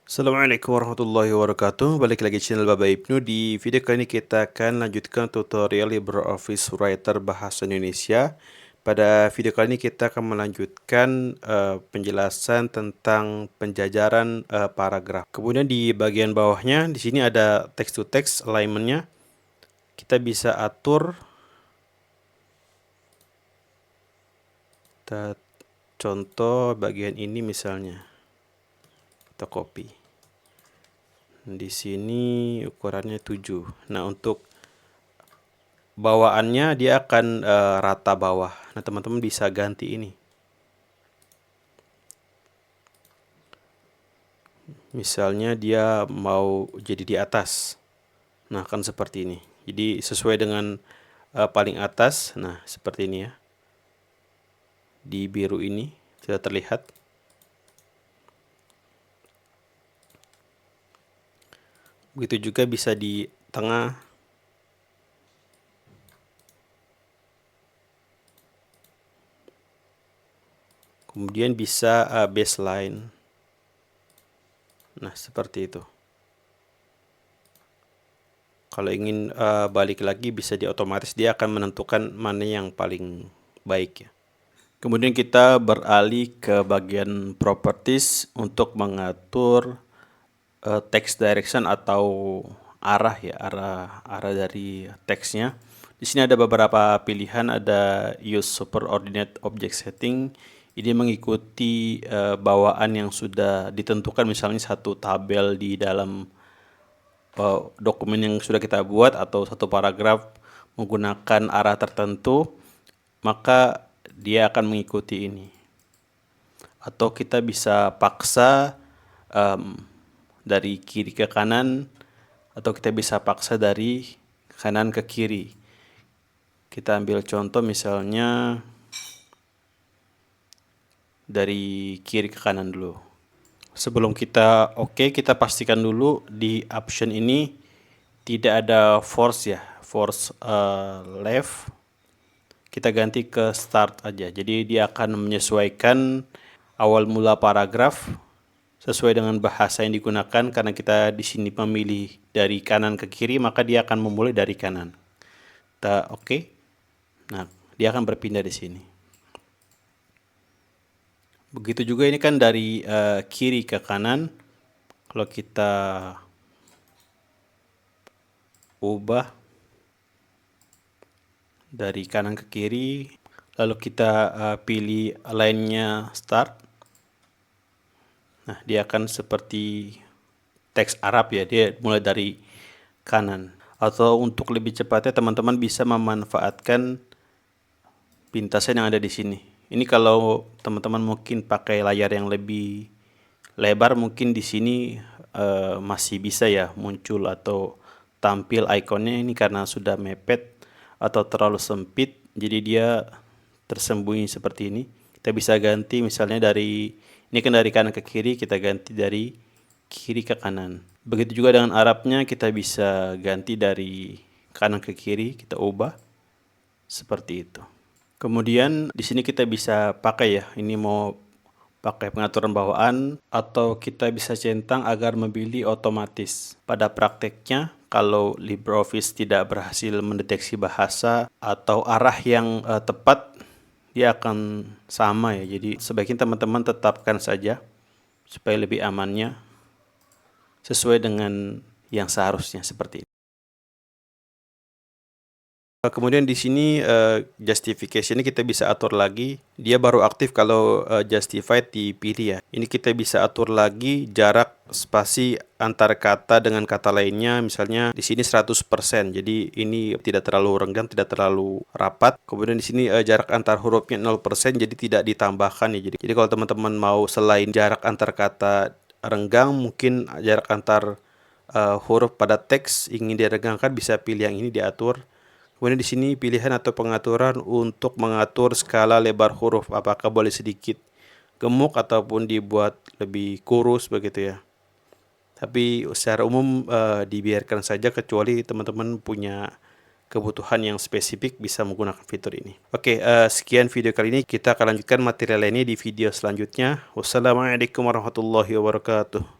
Assalamualaikum warahmatullahi wabarakatuh. Balik lagi channel Baba Ibnu. Di video kali ini kita akan lanjutkan tutorial LibreOffice Writer bahasa Indonesia. Pada video kali ini kita akan melanjutkan penjelasan tentang penjajaran paragraf. Kemudian di bagian bawahnya di sini ada text to text alignment-nya. Kita bisa atur. Kita contoh bagian ini misalnya. Kita copy. Di sini ukurannya 7. Nah, untuk bawaannya dia akan rata bawah. Nah, teman-teman bisa ganti ini. Misalnya dia mau jadi di atas. Nah, akan seperti ini. Jadi sesuai dengan paling atas. Nah, seperti ini ya. Di biru ini sudah terlihat. Begitu juga bisa di tengah. Kemudian bisa baseline. Nah, seperti itu. Kalau ingin balik lagi bisa di otomatis, dia akan menentukan mana yang paling baik ya. Kemudian kita beralih ke bagian properties untuk mengatur text direction atau arah ya, arah dari teksnya. Di sini ada beberapa pilihan, ada use superordinate object setting. Ini mengikuti bawaan yang sudah ditentukan, misalnya satu tabel di dalam dokumen yang sudah kita buat atau satu paragraf menggunakan arah tertentu, maka dia akan mengikuti ini. Atau kita bisa paksa dari kiri ke kanan, atau kita bisa paksa dari kanan ke kiri. Kita ambil contoh misalnya dari kiri ke kanan dulu. Sebelum kita kita pastikan dulu di option ini tidak ada force ya, force left. Kita ganti ke start aja. Jadi dia akan menyesuaikan awal mula paragraf sesuai dengan bahasa yang digunakan. Karena kita di sini memilih dari kanan ke kiri, maka dia akan memulai dari kanan. Kita Nah, dia akan berpindah di sini. Begitu juga ini kan dari kiri ke kanan. Kalau kita ubah dari kanan ke kiri, lalu kita pilih align-nya start. Nah, dia akan seperti teks Arab ya, dia mulai dari kanan. Atau untuk lebih cepatnya teman-teman bisa memanfaatkan pintasan yang ada di sini. Ini kalau teman-teman mungkin pakai layar yang lebih lebar, mungkin di sini masih bisa ya muncul atau tampil ikonnya. Ini karena sudah mepet atau terlalu sempit, jadi dia tersembunyi seperti ini. Kita bisa ganti misalnya dari ini kan dari kanan ke kiri, kita ganti dari kiri ke kanan. Begitu juga dengan Arabnya, kita bisa ganti dari kanan ke kiri, kita ubah seperti itu. Kemudian di sini kita bisa pakai ya, ini mau pakai pengaturan bawaan atau kita bisa centang agar memilih otomatis. Pada prakteknya, kalau LibreOffice tidak berhasil mendeteksi bahasa atau arah yang tepat, dia akan sama ya. Jadi sebaiknya teman-teman tetapkan saja supaya lebih amannya sesuai dengan yang seharusnya seperti ini. Kemudian di sini justification ini kita bisa atur lagi. Dia baru aktif kalau justified dipilih ya. Ini kita bisa atur lagi jarak spasi antar kata dengan kata lainnya. Misalnya di sini 100%. Jadi ini tidak terlalu renggang, tidak terlalu rapat. Kemudian di sini jarak antar hurufnya 0%, jadi tidak ditambahkan ya. Jadi kalau teman-teman mau selain jarak antar kata renggang, mungkin jarak antar huruf pada teks ingin direnggangkan, bisa pilih yang ini diatur. Kemudian di sini pilihan atau pengaturan untuk mengatur skala lebar huruf, apakah boleh sedikit gemuk ataupun dibuat lebih kurus begitu ya. Tapi secara umum dibiarkan saja, kecuali teman-teman punya kebutuhan yang spesifik bisa menggunakan fitur ini. Sekian video kali ini. Kita akan lanjutkan materi lainnya di video selanjutnya. Wassalamualaikum warahmatullahi wabarakatuh.